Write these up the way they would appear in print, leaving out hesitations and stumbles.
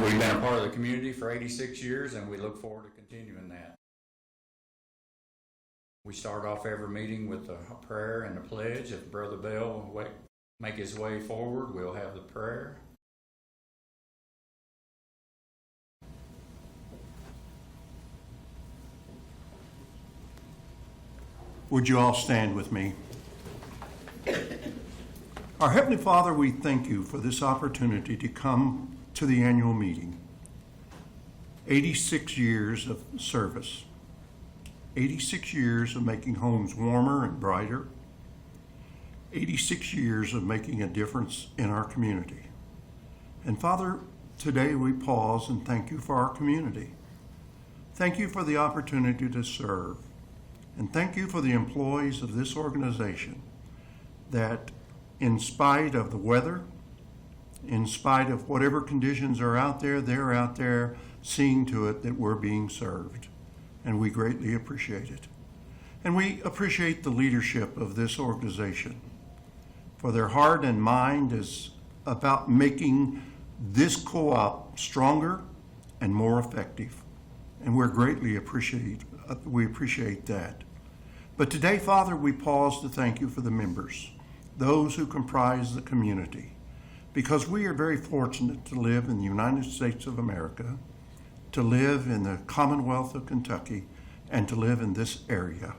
that we've been a part of the community for 86 years, and we look forward to continuing that. We start off every meeting with a prayer and a pledge. If Brother Bell will make his way forward, we'll have the prayer. Would you all stand with me? Our Heavenly Father, we thank you for this opportunity to come to the annual meeting. 86 years of service. 86 years of making homes warmer and brighter. 86 years of making a difference in our community. And Father, today we pause and thank you for our community. Thank you for the opportunity to serve. And thank you for the employees of this organization that, in spite of the weather, in spite of whatever conditions are out there, they're out there seeing to it that we're being served. And we greatly appreciate it. And we appreciate the leadership of this organization, for their heart and mind is about making this co-op stronger and more effective. And we appreciate that. But today, Father, we pause to thank you for the members, those who comprise the community, because we are very fortunate to live in the United States of America, to live in the Commonwealth of Kentucky, and to live in this area.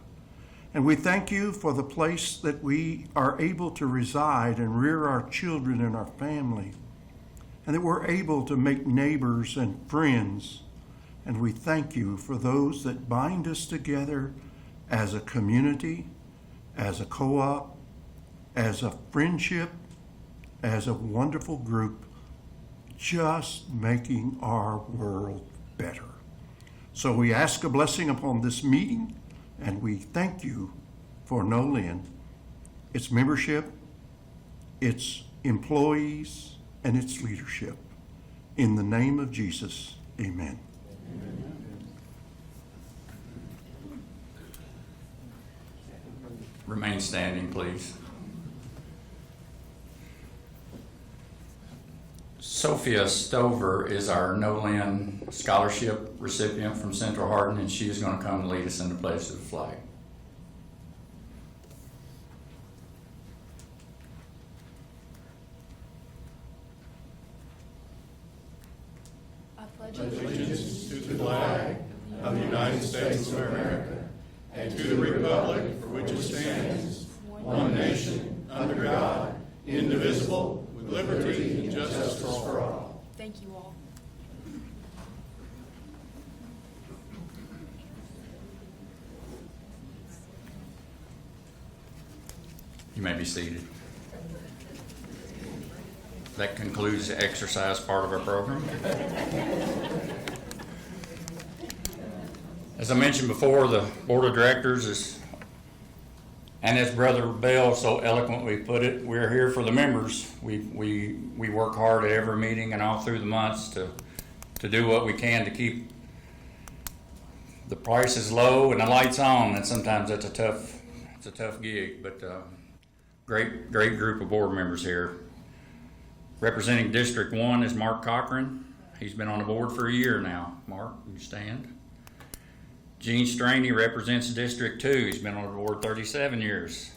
And we thank you for the place that we are able to reside and rear our children and our family, and that we're able to make neighbors and friends. And we thank you for those that bind us together as a community, as a co-op, as a friendship, as a wonderful group, just making our world better. So we ask a blessing upon this meeting, and we thank you for Nolin, its membership, its employees, and its leadership. In the name of Jesus, amen. Amen. Remain standing, please. Sophia Stover is our Nolin scholarship recipient from Central Hardin, and she is going to come and lead us in the pledge of the flag. I pledge allegiance to the flag of the United States of America and to the republic for which it stands, one nation, under God, indivisible, with liberty and justice for all. Thank you all. You may be seated. That concludes the exercise part of our program. As I mentioned before, the Board of Directors is, and as Brother Bell so eloquently put it, we're here for the members. We work hard at every meeting and all through the months to do what we can to keep the prices low and the lights on, and sometimes that's a tough gig, but great group of board members here. Representing District 1 is Mark Cochran. He's been on the board for a year now. Mark, you stand. Gene Straney represents District 2. He's been on the board 37 years.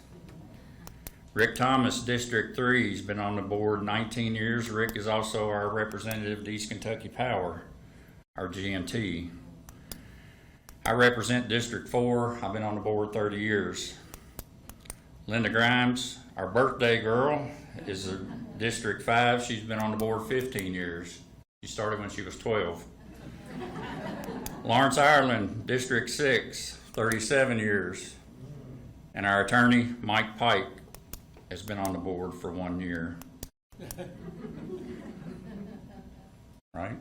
Rick Thomas, District 3. He's been on the board 19 years. Rick is also our representative to East Kentucky Power, our GMT. I represent District 4. I've been on the board 30 years. Linda Grimes, our birthday girl, is a District 5. She's been on the board 15 years. She started when she was 12. Lawrence Ireland, District 6, 37 years. And our attorney, Mike Pike, has been on the board for 1 year. Right?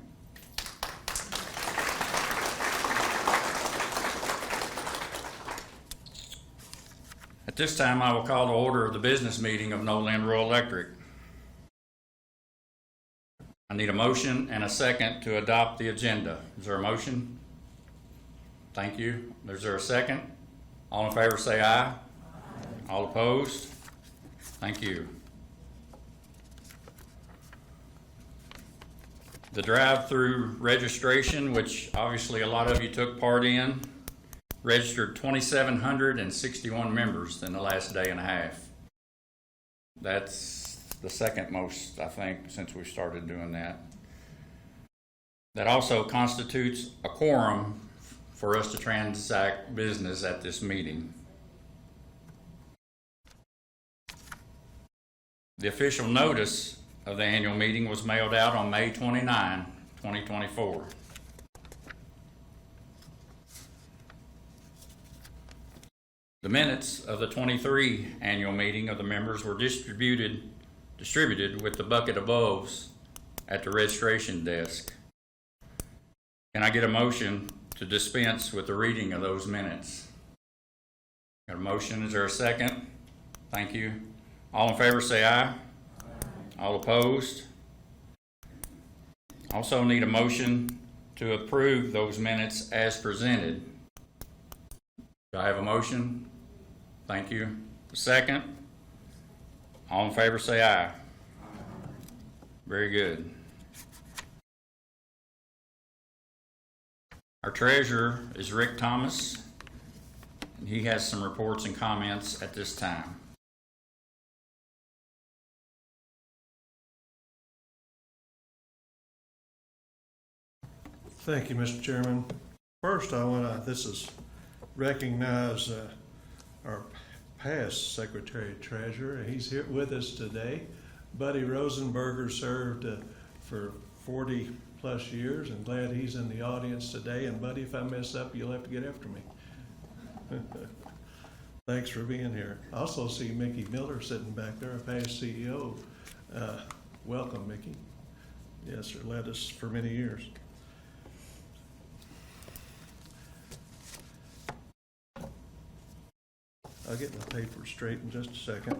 At this time, I will call to order the business meeting of Nolin Rural Electric. I need a motion and a second to adopt the agenda. Is there a motion? Thank you. Is there a second? All in favor say aye. Aye. All opposed? Thank you. The drive-through registration, which obviously a lot of you took part in, registered 2,761 members in the last day and a half. That's the second most, I think, since we started doing that. That also constitutes a quorum for us to transact business at this meeting. The official notice of the annual meeting was mailed out on May 29, 2024. The minutes of the 23 annual meeting of the members were distributed with the bucket of oaths at the registration desk. Can I get a motion to dispense with the reading of those minutes? Got a motion? Is there a second? Thank you. All in favor say aye. Aye. All opposed? Also need a motion to approve those minutes as presented. Do I have a motion? Thank you. A second? All in favor say aye. Aye. Very good. Our treasurer is Rick Thomas, and he has some reports and comments at this time. Thank you, Mr. Chairman. First, I want to recognize our past Secretary Treasurer. He's here with us today. Buddy Rosenberger served for 40 plus years, and glad he's in the audience today. And Buddy, if I mess up, you'll have to get after me. Thanks for being here. I also see Mickey Miller sitting back there, a past CEO. Welcome, Mickey. Yes, sir, led us for many years. I'll get my paper straight in just a second.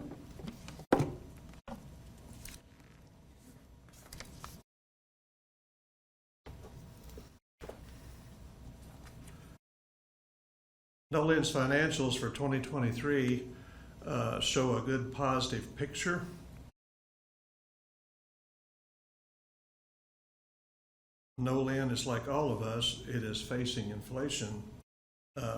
Nolin's financials for 2023 show a good positive picture. Nolin is like all of us, it is facing inflation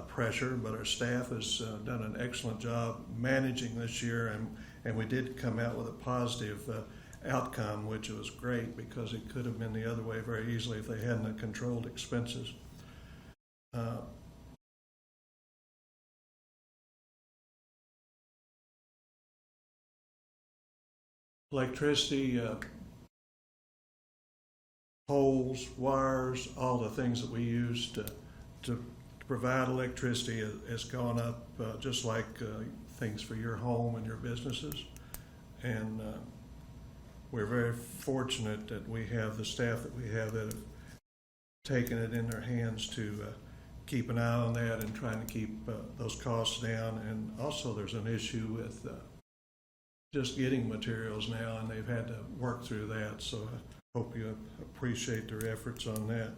pressure, but our staff has done an excellent job managing this year, and we did come out with a positive outcome, which was great because it could have been the other way very easily if they hadn't controlled expenses. Electricity, poles, wires, all the things that we use to provide electricity has gone up, just like things for your home and your businesses. And we're very fortunate that we have the staff that we have that have taken it in their hands to keep an eye on that and trying to keep those costs down. And also there's an issue with just getting materials now, and they've had to work through that. So I hope you appreciate their efforts on that.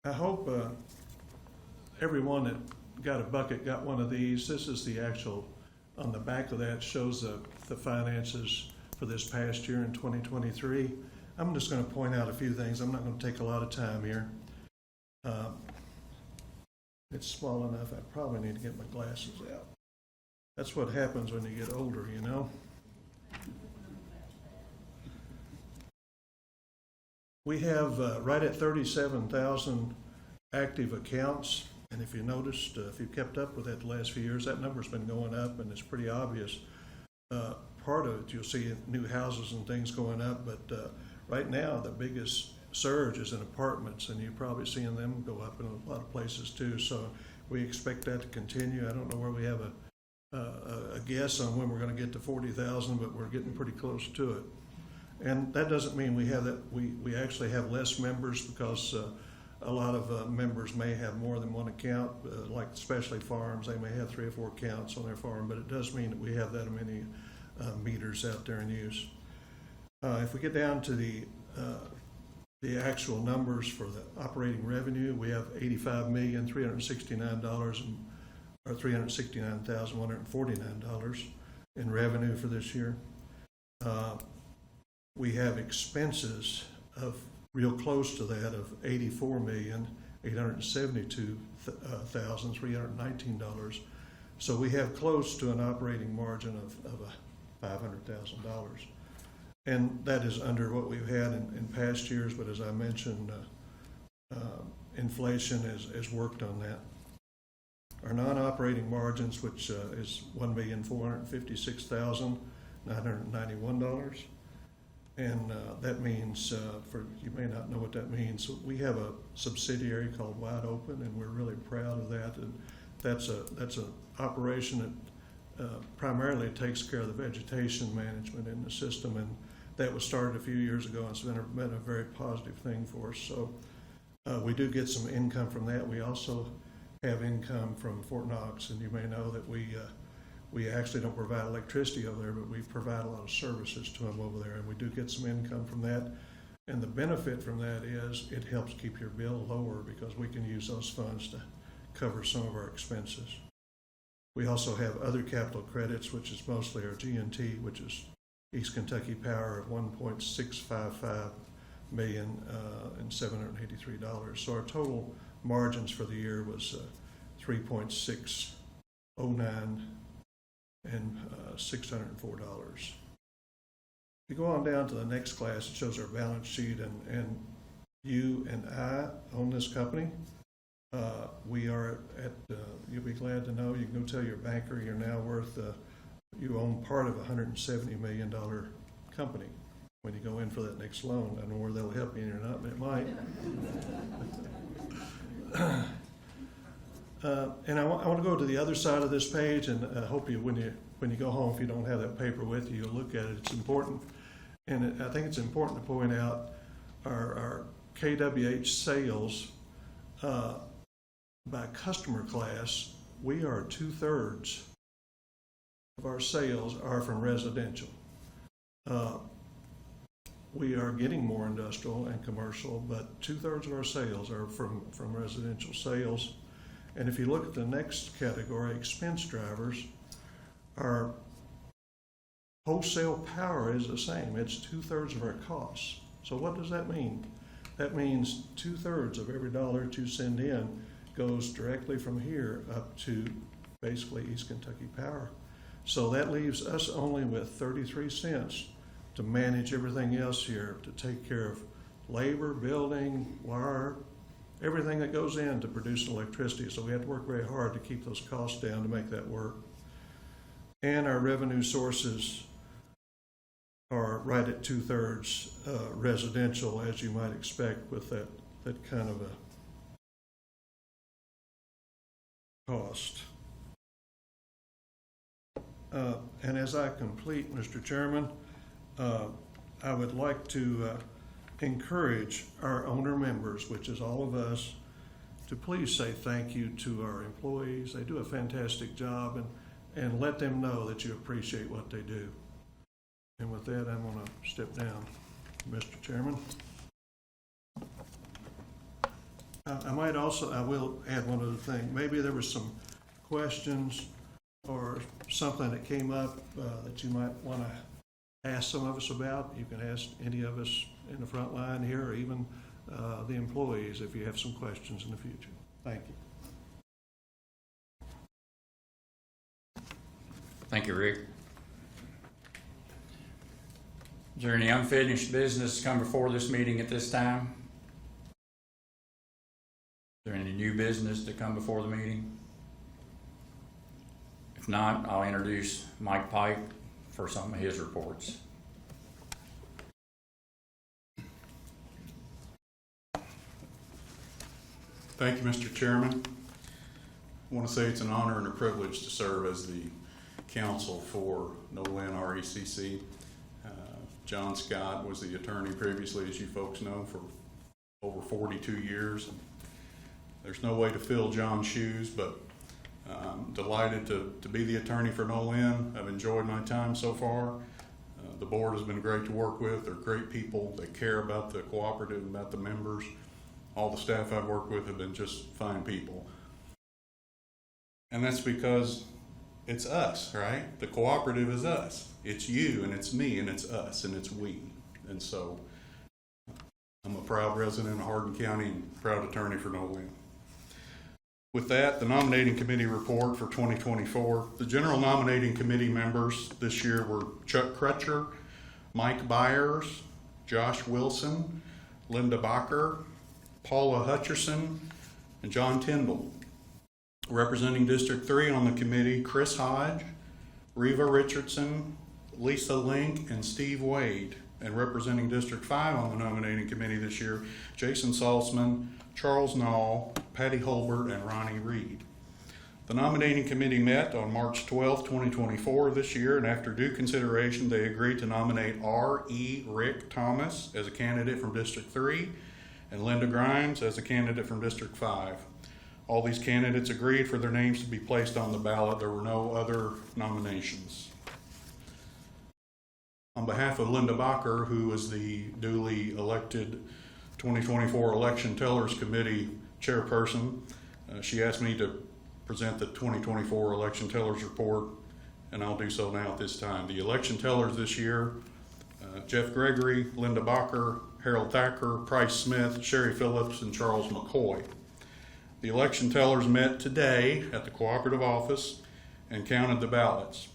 I hope everyone that got a bucket got one of these. This is the actual, on the back of that shows the finances for this past year in 2023. I'm just going to point out a few things. I'm not going to take a lot of time here. It's small enough, I probably need to get my glasses out. That's what happens when you get older, you know. We have right at 37,000 active accounts. And if you noticed, if you've kept up with that the last few years, that number's been going up, and it's pretty obvious. Part of it, you'll see new houses and things going up, but right now the biggest surge is in apartments, and you're probably seeing them go up in a lot of places too. So we expect that to continue. I don't know where we have a guess on when we're going to get to 40,000, but we're getting pretty close to it. And that doesn't mean we have that. We actually have less members because a lot of members may have more than one account, like especially farms. They may have 3 or 4 accounts on their farm, but it does mean that we have that many meters out there in use. If we get down to the actual numbers for the operating revenue, we have $85,369 or $369,149 in revenue for this year. We have expenses of real close to that of $84,872,319. So we have close to an operating margin of $500,000. And that is under what we've had in past years, but as I mentioned, inflation has worked on that. Our non-operating margins, which is $1,456,991. And that means, you may not know what that means, we have a subsidiary called Wide Open, and we're really proud of that. And that's an operation that primarily takes care of the vegetation management in the system, and that was started a few years ago, and it's been a very positive thing for us. So we do get some income from that. We also have income from Fort Knox, and you may know that we actually don't provide electricity over there, but we provide a lot of services to them over there, and we do get some income from that. And the benefit from that is it helps keep your bill lower because we can use those funds to cover some of our expenses. We also have other capital credits, which is mostly our G&T, which is East Kentucky Power of $1.655,783. So our total margins for the year was 3.609 and $604. If you go on down to the next class, it shows our balance sheet, and you and I own this company. We are at, you'll be glad to know, you can go tell your banker you're now worth, you own part of a $170 million company when you go in for that next loan. I don't know where they'll help you or not, but it might. And I want to go to the other side of this page, and I hope you, when you go home, if you don't have that paper with you, you'll look at it. It's important, and I think it's important to point out our KWH sales by customer class. We are 2/3 of our sales are from residential. We are getting more industrial and commercial, but 2/3 of our sales are from residential sales. And if you look at the next category, expense drivers, our wholesale power is the same. It's 2/3 of our costs. So what does that mean? That means 2/3 of every dollar that you send in goes directly from here up to basically East Kentucky Power. So that leaves us only with 33 cents to manage everything else here, to take care of labor, building, wire, everything that goes in to produce electricity. So we have to work very hard to keep those costs down to make that work. And our revenue sources are right at 2/3 residential, as you might expect with that kind of a cost. And as I complete, Mr. Chairman, I would like to encourage our owner members, which is all of us, to please say thank you to our employees. They do a fantastic job, and let them know that you appreciate what they do. And with that, I'm going to step down, Mr. Chairman. I will add one other thing. Maybe there was some questions or something that came up that you might want to ask some of us about. You can ask any of us in the front line here, or even the employees, if you have some questions in the future. Thank you. Thank you, Rick. Is there any unfinished business to come before this meeting at this time? Is there any new business to come before the meeting? If not, I'll introduce Mike Pike for some of his reports. Thank you, Mr. Chairman. I want to say it's an honor and a privilege to serve as the counsel for Nolin RECC. John Scott was the attorney previously, as you folks know, for over 42 years. There's no way to fill John's shoes, but I'm delighted to be the attorney for Nolin. I've enjoyed my time so far. The board has been great to work with. They're great people. They care about the cooperative, about the members. All the staff I've worked with have been just fine people. And that's because it's us, right? The cooperative is us. It's you and it's me and it's us and it's we. And so I'm a proud resident of Hardin County and proud attorney for Nolin. With that, the nominating committee report for 2024. The general nominating committee members this year were Chuck Crutcher, Mike Byers, Josh Wilson, Linda Bacher, Paula Hutcherson, and John Tyndall. Representing District 3 on the committee, Chris Hodge, Reva Richardson, Lisa Link, and Steve Wade. And representing District 5 on the nominating committee this year, Jason Salzman, Charles Nall, Patty Holbert, and Ronnie Reed. The nominating committee met on March 12, 2024 this year, and after due consideration, they agreed to nominate RECC Thomas as a candidate from District 3 and Linda Grimes as a candidate from District 5. All these candidates agreed for their names to be placed on the ballot. There were no other nominations. On behalf of Linda Bacher, who is the duly elected 2024 Election Tellers Committee chairperson, she asked me to present the 2024 Election Tellers report, and I'll do so now at this time. The election tellers this year, Jeff Gregory, Linda Bacher, Harold Thacker, Price Smith, Sherry Phillips, and Charles McCoy. The election tellers met today at the cooperative office and counted the ballots.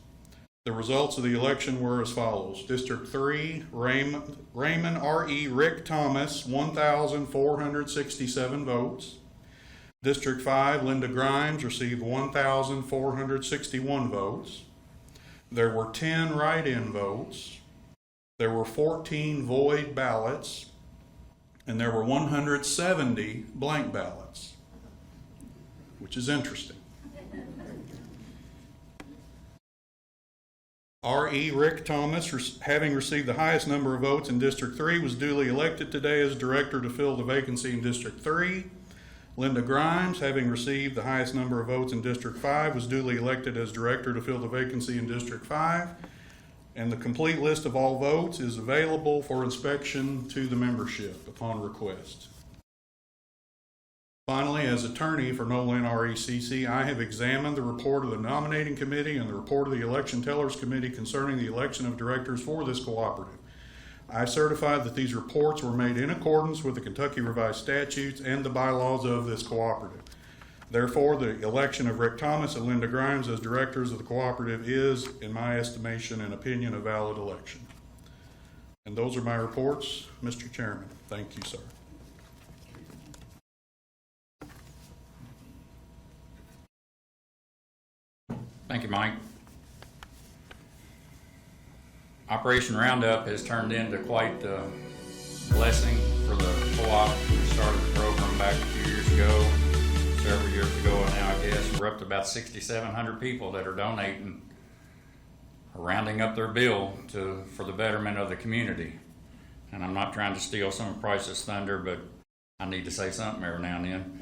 The results of the election were as follows. District 3, Raymond R.E. Rick Thomas, 1,467 votes. District 5, Linda Grimes received 1,461 votes. There were 10 write-in votes. There were 14 void ballots, and there were 170 blank ballots, which is interesting. R.E. Rick Thomas, having received the highest number of votes in District 3, was duly elected today as director to fill the vacancy in District 3. Linda Grimes, having received the highest number of votes in District 5, was duly elected as director to fill the vacancy in District 5. And the complete list of all votes is available for inspection to the membership upon request. Finally, as attorney for Nolin RECC, I have examined the report of the nominating committee and the report of the election tellers committee concerning the election of directors for this cooperative. I certified that these reports were made in accordance with the Kentucky Revised Statutes and the bylaws of this cooperative. Therefore, the election of Rick Thomas and Linda Grimes as directors of the cooperative is, in my estimation and opinion, a valid election. And those are my reports, Mr. Chairman. Thank you, sir. Thank you, Mike. Operation Roundup has turned into quite the blessing for the co-op. We started the program back a few years ago, several years ago, and now I guess we're up to about 6,700 people that are donating, rounding up their bill for the betterment of the community. And I'm not trying to steal some of Price's thunder, but I need to say something every now and then.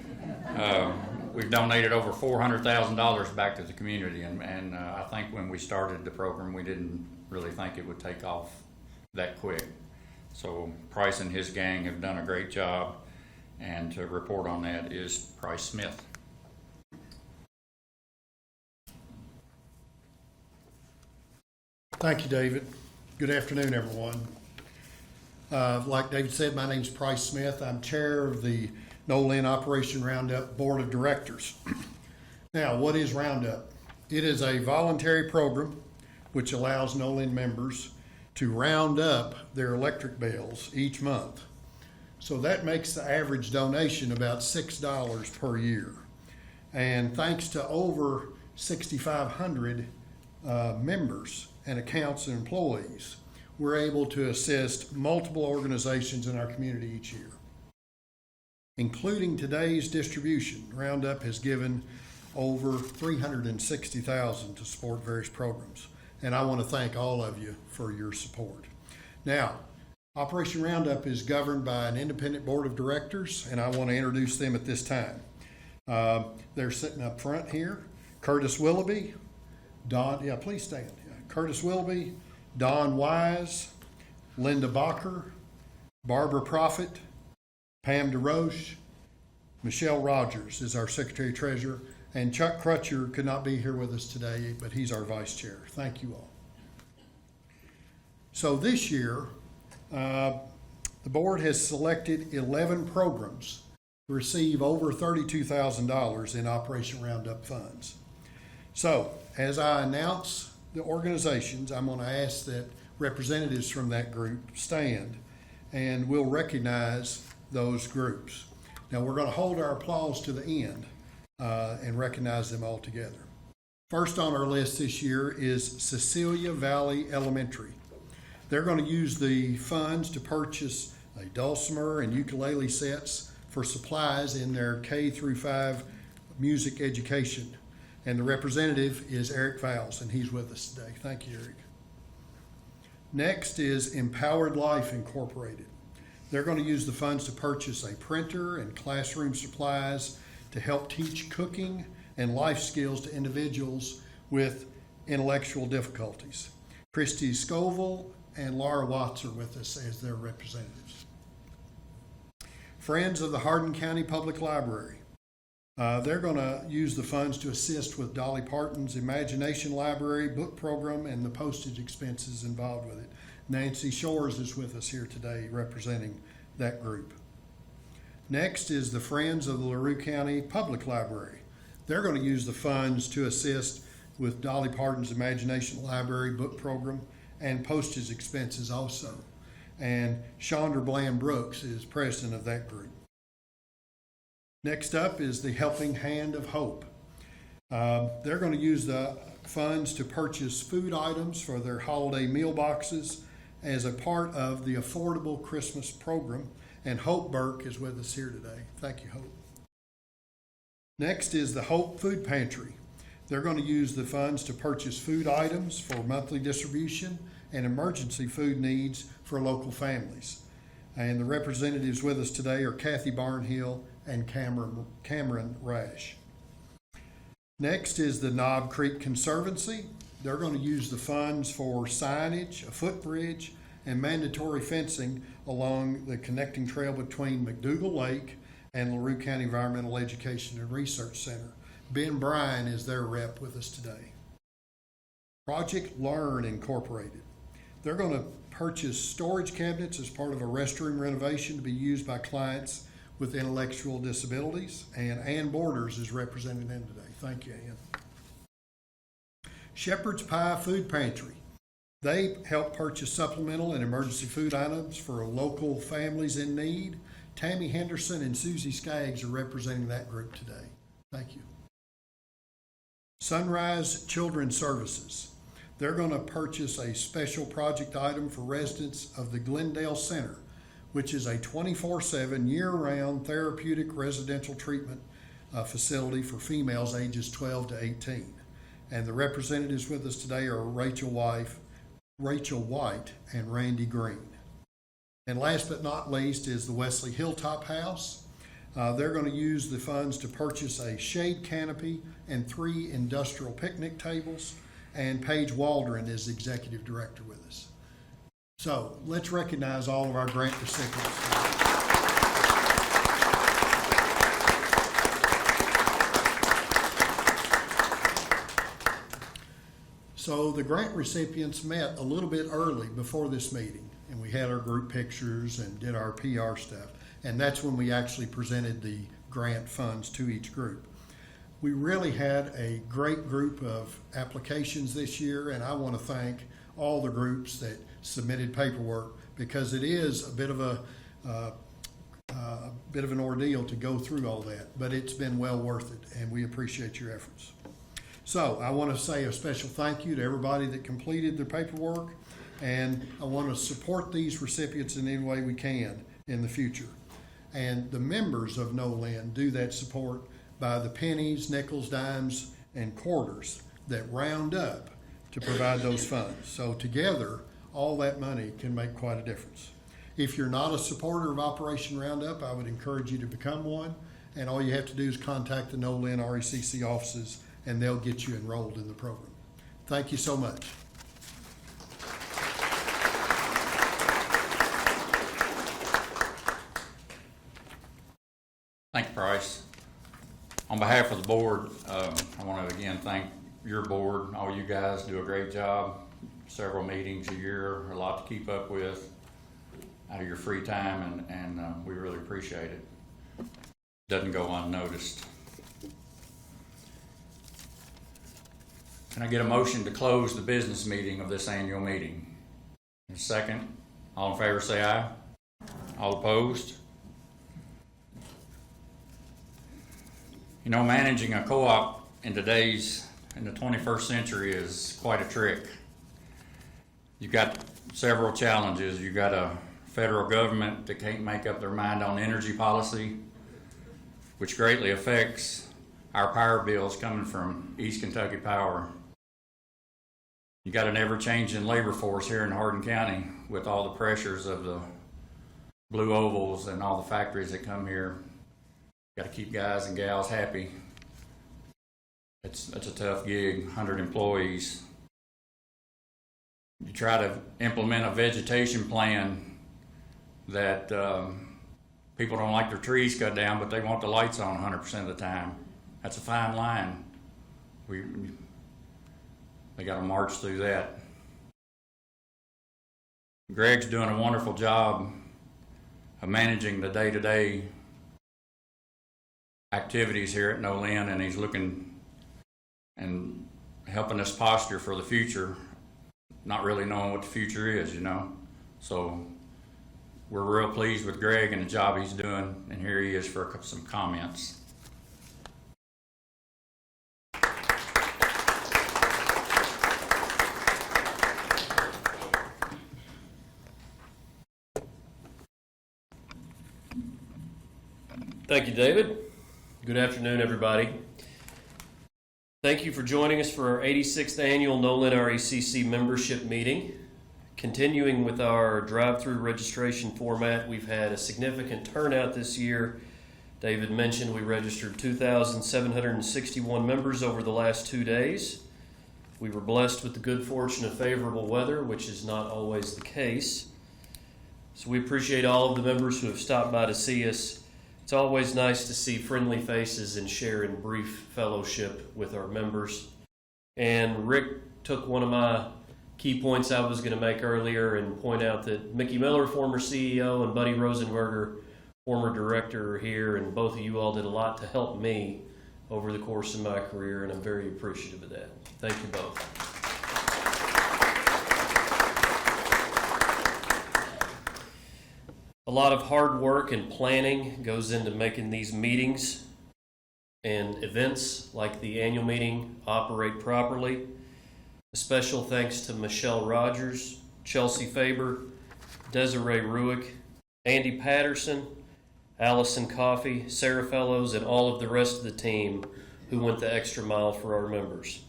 We've donated over $400,000 back to the community, and I think when we started the program, we didn't really think it would take off that quick. So Price and his gang have done a great job, and to report on that is Price Smith. Thank you, David. Good afternoon, everyone. Like David said, my name is Price Smith. I'm chair of the Nolin Operation Roundup Board of Directors. Now, what is Roundup? It is a voluntary program which allows Nolin members to round up their electric bills each month. So that makes the average donation about $6 per year. And thanks to over 6,500 members and accounts and employees, we're able to assist multiple organizations in our community each year. Including today's distribution, Roundup has given over $360,000 to support various programs. And I want to thank all of you for your support. Now, Operation Roundup is governed by an independent board of directors, and I want to introduce them at this time. They're sitting up front here. Curtis Willoughby, please stand. Curtis Willoughby, Don Wise, Linda Bacher, Barbara Prophet, Pam DeRoche, Michelle Rogers is our secretary-treasurer, and Chuck Crutcher could not be here with us today, but he's our vice chair. Thank you all. So this year, The board has selected 11 programs to receive over $32,000 in Operation Roundup funds. So, as I announce the organizations, I'm going to ask that representatives from that group stand, and we'll recognize those groups. Now, we're going to hold our applause to the end and recognize them all together. First on our list this year is Cecilia Valley Elementary. They're going to use the funds to purchase a dulcimer and ukulele sets for supplies in their K through 5 music education. And the representative is Eric Fowles, and he's with us today. Thank you, Eric. Next is Empowered Life Incorporated. They're going to use the funds to purchase a printer and classroom supplies to help teach cooking and life skills to individuals with intellectual difficulties. Christy Scoville and Laura Watts are with us as their representatives. Friends of the Hardin County Public Library. They're going to use the funds to assist with Dolly Parton's Imagination Library book program and the postage expenses involved with it. Nancy Shores is with us here today representing that group. Next is the Friends of the LaRue County Public Library. They're going to use the funds to assist with Dolly Parton's Imagination Library book program and postage expenses also. And Chandra Bland Brooks is president of that group. Next up is the Helping Hand of Hope. They're going to use the funds to purchase food items for their holiday meal boxes as a part of the Affordable Christmas program. And Hope Burke is with us here today. Thank you, Hope. Next is the Hope Food Pantry. They're going to use the funds to purchase food items for monthly distribution and emergency food needs for local families. And the representatives with us today are Kathy Barnhill and Cameron Rash. Next is the Knob Creek Conservancy. They're going to use the funds for signage, a footbridge, and mandatory fencing along the connecting trail between McDougal Lake and LaRue County Environmental Education and Research Center. Ben Bryan is their rep with us today. Project Learn Incorporated. They're going to purchase storage cabinets as part of a restroom renovation to be used by clients with intellectual disabilities, and Ann Borders is representing them today. Thank you, Ann. Shepherd's Pie Food Pantry. They help purchase supplemental and emergency food items for local families in need. Tammy Henderson and Susie Skaggs are representing that group today. Thank you. Sunrise Children's Services. They're going to purchase a special project item for residents of the Glendale Center, which is a 24/7 year-round therapeutic residential treatment facility for females ages 12 to 18. And the representatives with us today are Rachel White and Randy Green. And last but not least is the Wesley Hilltop House. They're going to use the funds to purchase a shade canopy and 3 industrial picnic tables. And Paige Waldron is executive director with us. So let's recognize all of our grant recipients. So the grant recipients met a little bit early before this meeting, and we had our group pictures and did our PR stuff. And that's when we actually presented the grant funds to each group. We really had a great group of applications this year, and I want to thank all the groups that submitted paperwork, because it is a bit of an ordeal to go through all that, but it's been well worth it, and we appreciate your efforts. So I want to say a special thank you to everybody that completed their paperwork, and I want to support these recipients in any way we can in the future. And the members of Nolin do that support by the pennies, nickels, dimes, and quarters that round up to provide those funds. So together, all that money can make quite a difference. If you're not a supporter of Operation Roundup, I would encourage you to become one, and all you have to do is contact the Nolin RECC offices, and they'll get you enrolled in the program. Thank you so much. Thank you, Bryce. On behalf of the board, I want to again thank your board. All you guys do a great job. Several meetings a year, a lot to keep up with. out of your free time, and we really appreciate it. Doesn't go unnoticed. Can I get a motion to close the business meeting of this annual meeting? And second, all in favor say aye. All opposed? You know, managing a co-op in the 21st century is quite a trick. You've got several challenges. You've got a federal government that can't make up their mind on energy policy, which greatly affects our power bills coming from East Kentucky Power. You got an ever-changing labor force here in Hardin County with all the pressures of the blue ovals and all the factories that come here. Got to keep guys and gals happy. It's a tough gig, 100 employees. You try to implement a vegetation plan that people don't like their trees cut down, but they want the lights on 100% of the time. That's a fine line. They got to march through that. Greg's doing a wonderful job of managing the day-to-day activities here at Nolin, and he's looking and helping us posture for the future, not really knowing what the future is, you know. So we're real pleased with Greg and the job he's doing, and here he is for some comments. Thank you, David. Good afternoon, everybody. Thank you for joining us for our 86th annual Nolin RECC membership meeting. Continuing with our drive-through registration format, we've had a significant turnout this year. David mentioned we registered 2,761 members over the last 2 days. We were blessed with the good fortune of favorable weather, which is not always the case. So we appreciate all of the members who have stopped by to see us. It's always nice to see friendly faces and share in brief fellowship with our members. And Rick took one of my key points I was going to make earlier and point out that Mickey Miller, former CEO, and Buddy Rosenberger, former director, are here, and both of you all did a lot to help me over the course of my career, and I'm very appreciative of that. Thank you both. A lot of hard work and planning goes into making these meetings and events like the annual meeting operate properly. A special thanks to Michelle Rogers, Chelsea Faber, Desiree Ruick, Andy Patterson, Allison Coffey, Sarah Fellows, and all of the rest of the team who went the extra mile for our members.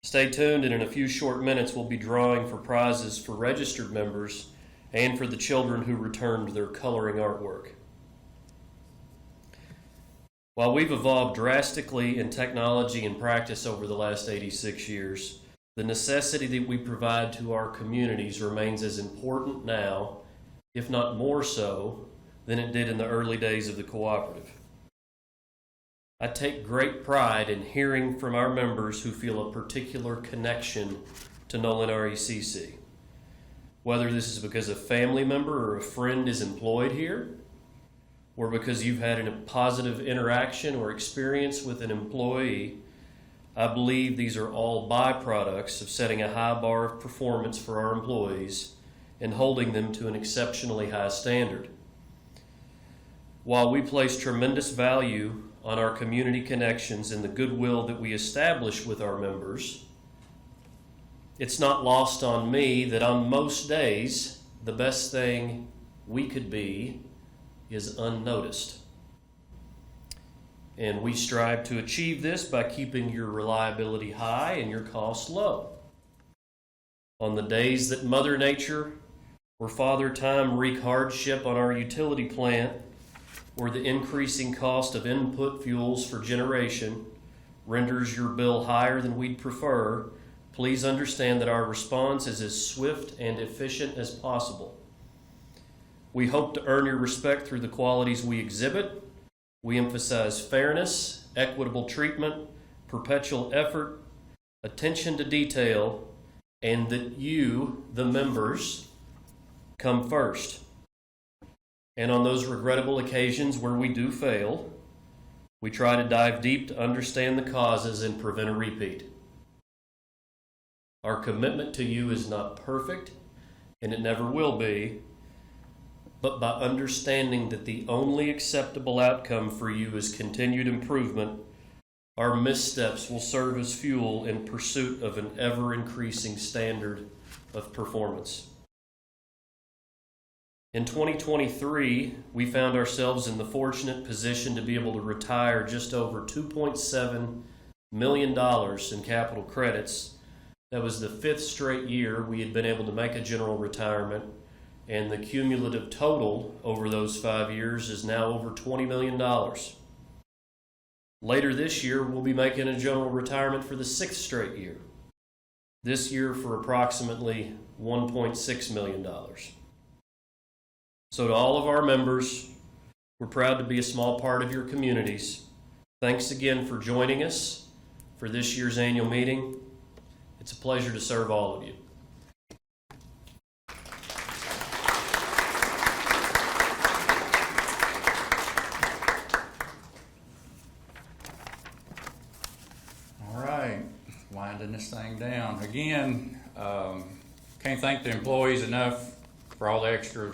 Stay tuned, and in a few short minutes we'll be drawing for prizes for registered members and for the children who returned their coloring artwork. While we've evolved drastically in technology and practice over the last 86 years, the necessity that we provide to our communities remains as important now, if not more so, than it did in the early days of the cooperative. I take great pride in hearing from our members who feel a particular connection to Nolin RECC. Whether this is because a family member or a friend is employed here, or because you've had a positive interaction or experience with an employee, I believe these are all byproducts of setting a high bar of performance for our employees and holding them to an exceptionally high standard. While we place tremendous value on our community connections and the goodwill that we establish with our members, it's not lost on me that on most days, the best thing we could be is unnoticed. And we strive to achieve this by keeping your reliability high and your costs low. On the days that Mother Nature or Father Time wreak hardship on our utility plant, or the increasing cost of input fuels for generation renders your bill higher than we'd prefer, please understand that our response is as swift and efficient as possible. We hope to earn your respect through the qualities we exhibit. We emphasize fairness, equitable treatment, perpetual effort, attention to detail, and that you, the members, come first. And on those regrettable occasions where we do fail, we try to dive deep to understand the causes and prevent a repeat. Our commitment to you is not perfect, and it never will be, but by understanding that the only acceptable outcome for you is continued improvement, our missteps will serve as fuel in pursuit of an ever-increasing standard of performance. In 2023, we found ourselves in the fortunate position to be able to retire just over $2.7 million in capital credits. That was the 5th straight year we had been able to make a general retirement, and the cumulative total over those 5 years is now over $20 million. Later this year, we'll be making a general retirement for the 6th straight year. This year for approximately $1.6 million. So to all of our members, we're proud to be a small part of your communities. Thanks again for joining us for this year's annual meeting. It's a pleasure to serve all of you. All right, winding this thing down. Again, can't thank the employees enough for all the extra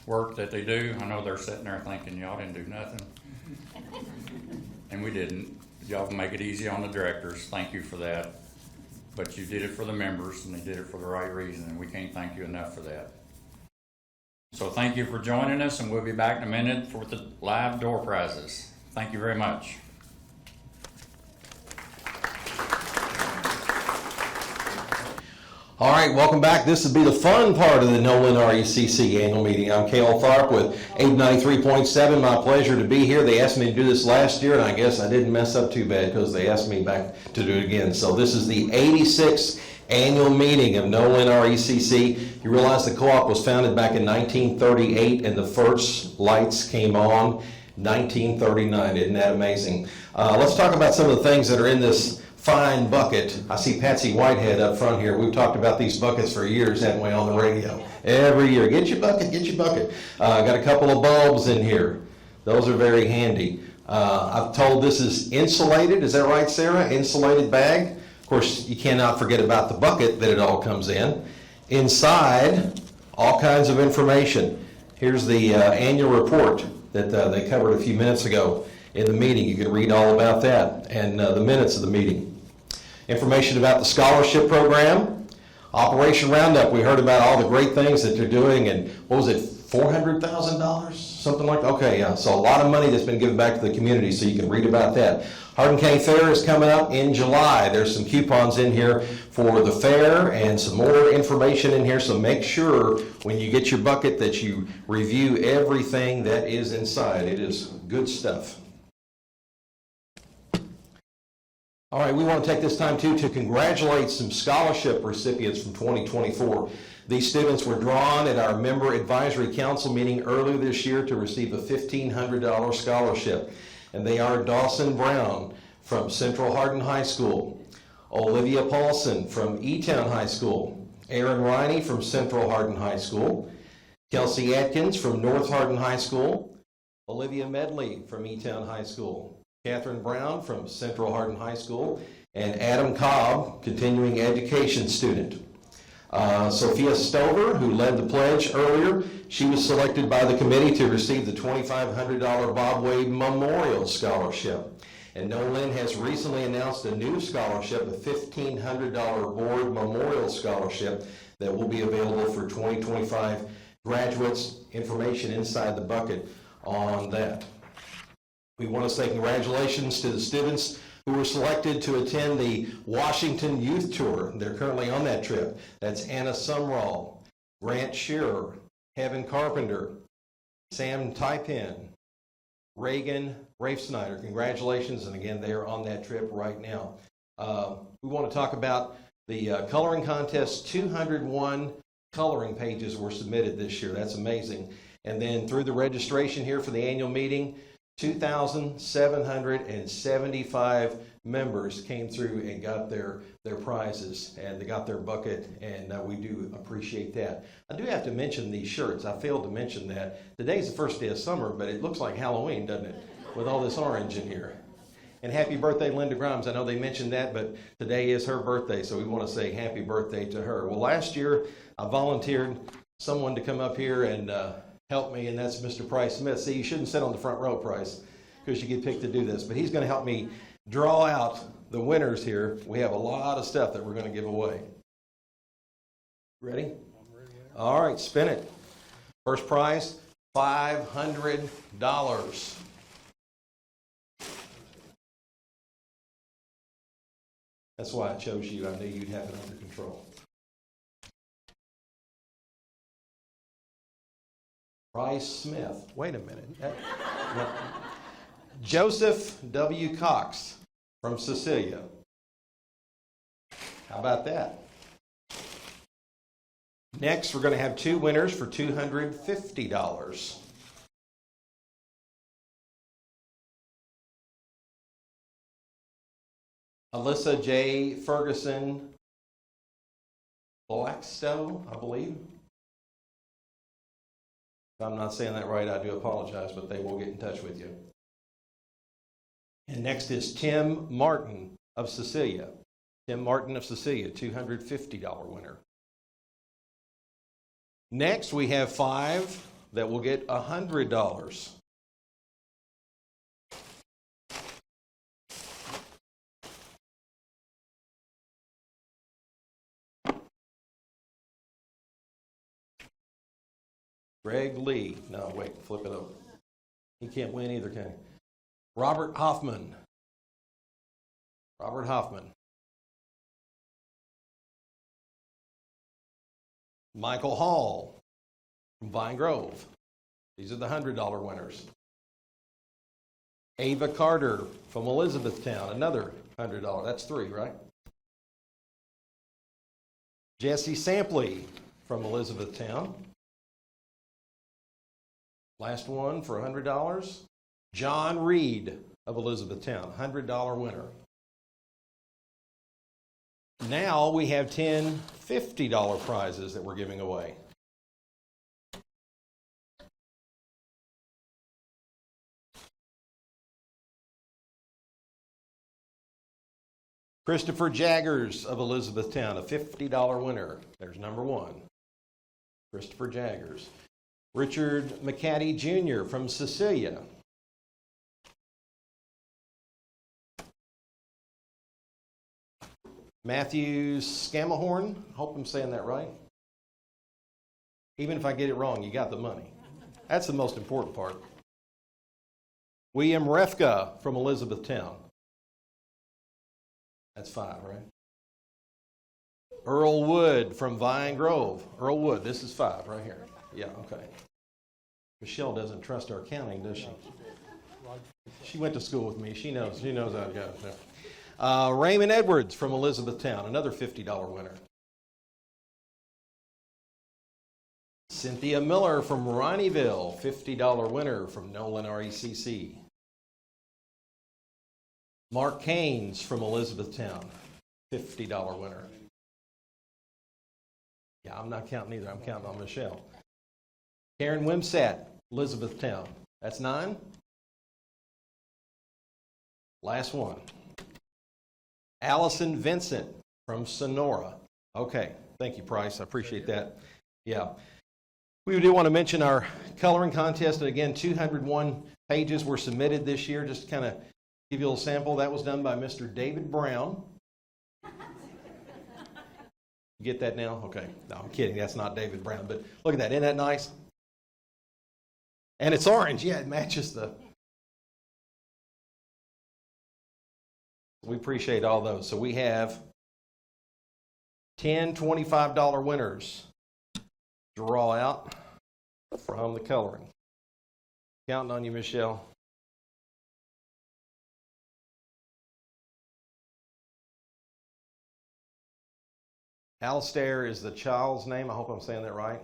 work that they do. I know they're sitting there thinking, y'all didn't do nothing. And we didn't. Y'all make it easy on the directors. Thank you for that. But you did it for the members, and they did it for the right reason, and we can't thank you enough for that. So thank you for joining us, and we'll be back in a minute for the live door prizes. Thank you very much. All right, welcome back. This will be the fun part of the Nolin RECC annual meeting. I'm Cale Tharp with 893.7. My pleasure to be here. They asked me to do this last year, and I guess I didn't mess up too bad because they asked me back to do it again. So this is the 86th annual meeting of Nolin RECC. You realize the co-op was founded back in 1938, and the first lights came on 1939. Isn't that amazing? Let's talk about some of the things that are in this fine bucket. I see Patsy Whitehead up front here. We've talked about these buckets for years, haven't we, on the radio? Every year. Get your bucket, get your bucket. Got a couple of bulbs in here. Those are very handy. I've told this is insulated. Is that right, Sarah? Insulated bag. Of course, you cannot forget about the bucket that it all comes in. Inside, all kinds of information. Here's the annual report that they covered a few minutes ago in the meeting. You can read all about that and the minutes of the meeting. Information about the scholarship program. Operation Roundup, we heard about all the great things that they're doing, and what was it, $400,000? Something like that? Okay, yeah, so a lot of money that's been given back to the community, so you can read about that. Hardin County Fair is coming up in July. There's some coupons in here for the fair and some more information in here, so make sure when you get your bucket that you review everything that is inside. It is good stuff. All right, we want to take this time too to congratulate some scholarship recipients from 2024. These students were drawn at our member advisory council meeting earlier this year to receive a $1,500 scholarship. And they are Dawson Brown from Central Hardin High School, Olivia Paulson from E-Town High School, Aaron Riney from Central Hardin High School, Kelsey Atkins from North Hardin High School, Olivia Medley from E-Town High School, Catherine Brown from Central Hardin High School, and Adam Cobb, continuing education student. Sophia Stover, who led the pledge earlier, she was selected by the committee to receive the $2,500 Bob Wade Memorial Scholarship. And Nolin has recently announced a new scholarship, a $1,500 Board Memorial Scholarship that will be available for 2025 graduates. Information inside the bucket on that. We want to say congratulations to the students who were selected to attend the Washington Youth Tour. They're currently on that trip. That's Anna Sumrall, Grant Shearer, Heaven Carpenter, Sam Typin, Reagan Rafe Snyder. Congratulations, and again, they are on that trip right now. We want to talk about the coloring contest. 201 coloring pages were submitted this year. That's amazing. And then through the registration here for the annual meeting, 2,775 members came through and got their prizes, and they got their bucket, and we do appreciate that. I do have to mention these shirts. I failed to mention that. Today's the first day of summer, but it looks like Halloween, doesn't it? With all this orange in here. And happy birthday, Linda Grimes. I know they mentioned that, but today is her birthday, so we want to say happy birthday to her. Well, last year I volunteered someone to come up here and help me, and that's Mr. Price Smith. See, you shouldn't sit on the front row, Price, because you get picked to do this, but he's going to help me draw out the winners here. We have a lot of stuff that we're going to give away. Ready? All right, spin it. First prize, $500. That's why I chose you. I knew you'd have it under control. Price Smith. Wait a minute. No. Joseph W. Cox from Cecilia. How about that? Next, we're going to have two winners for $250. Alyssa J. Ferguson Blackstow, I believe. If I'm not saying that right, I do apologize, but they will get in touch with you. And next is Tim Martin of Cecilia. Tim Martin of Cecilia, $250 winner. Next, we have 5 that will get $100. Greg Lee. No, wait, flip it over. He can't win either, can he? Robert Hoffman. Robert Hoffman. Michael Hall from Vine Grove. These are the $100 winners. Ava Carter from Elizabethtown, another $100. That's 3, right? Jesse Sampley from Elizabethtown. Last one for $100. John Reed of Elizabethtown, $100 winner. Now we have 10 $50 prizes that we're giving away. Christopher Jaggers of Elizabethtown, a $50 winner. There's number 1. Christopher Jaggers. Richard McCaddy Jr. from Cecilia. Matthew Scamahorn, hope I'm saying that right. Even if I get it wrong, you got the money. That's the most important part. William Refka from Elizabethtown. That's 5, right? Earl Wood from Vine Grove. Earl Wood, this is 5 right here. Yeah, okay. Michelle doesn't trust our counting, does she? She went to school with me. She knows how it goes. Raymond Edwards from Elizabethtown, another $50 winner. Cynthia Miller from Ronnieville, $50 winner from Nolin RECC. Mark Haynes from Elizabethtown, $50 winner. Yeah, I'm not counting either. I'm counting on Michelle. Karen Wimsat, Elizabethtown. That's 9. Last one. Allison Vincent from Sonora. Okay, thank you, Price. I appreciate that. Yeah. We do want to mention our coloring contest. And again, 201 pages were submitted this year. Just to kind of give you a little sample. That was done by Mr. David Brown. You get that now? Okay. No, I'm kidding. That's not David Brown. But look at that. Isn't that nice? And it's orange. Yeah, it matches the... We appreciate all those. So we have 10 $25 winners to draw out from the coloring. Counting on you, Michelle. Alistair is the child's name. I hope I'm saying that right.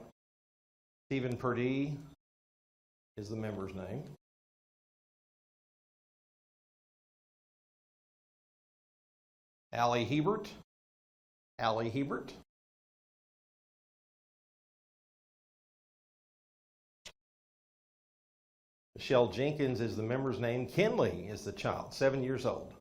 Stephen Purdie is the member's name. Allie Hebert. Allie Hebert. Michelle Jenkins is the member's name. Kinley is the child, 7 years old.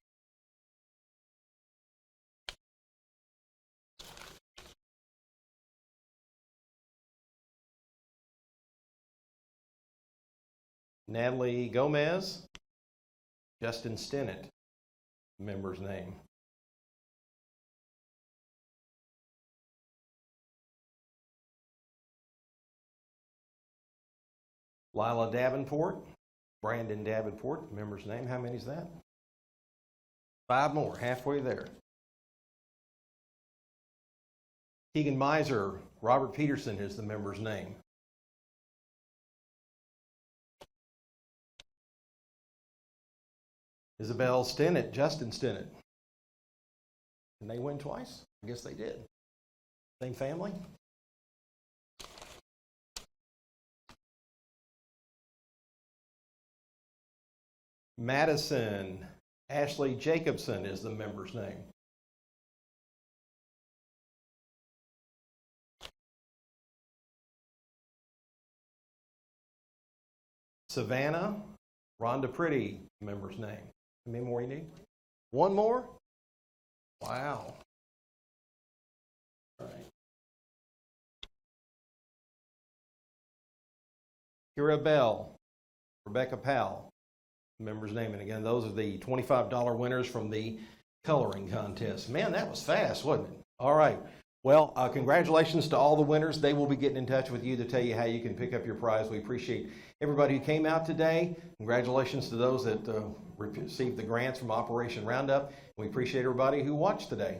Natalie Gomez. Justin Stinnett, member's name. Lila Davenport, Brandon Davenport, member's name. How many is that? 5 more, halfway there. Keegan Miser, Robert Peterson is the member's name. Isabel Stinnett, Justin Stinnett. Can they win twice? I guess they did. Same family? Madison Ashley Jacobson is the member's name. Savannah Rhonda Pretty, member's name. How many more you need? One more? Wow. All right. Kira Bell, Rebecca Powell, member's name. And again, those are the $25 winners from the coloring contest. Man, that was fast, wasn't it? All right. Well, congratulations to all the winners. They will be getting in touch with you to tell you how you can pick up your prize. We appreciate everybody who came out today. Congratulations to those that received the grants from Operation Roundup. We appreciate everybody who watched today.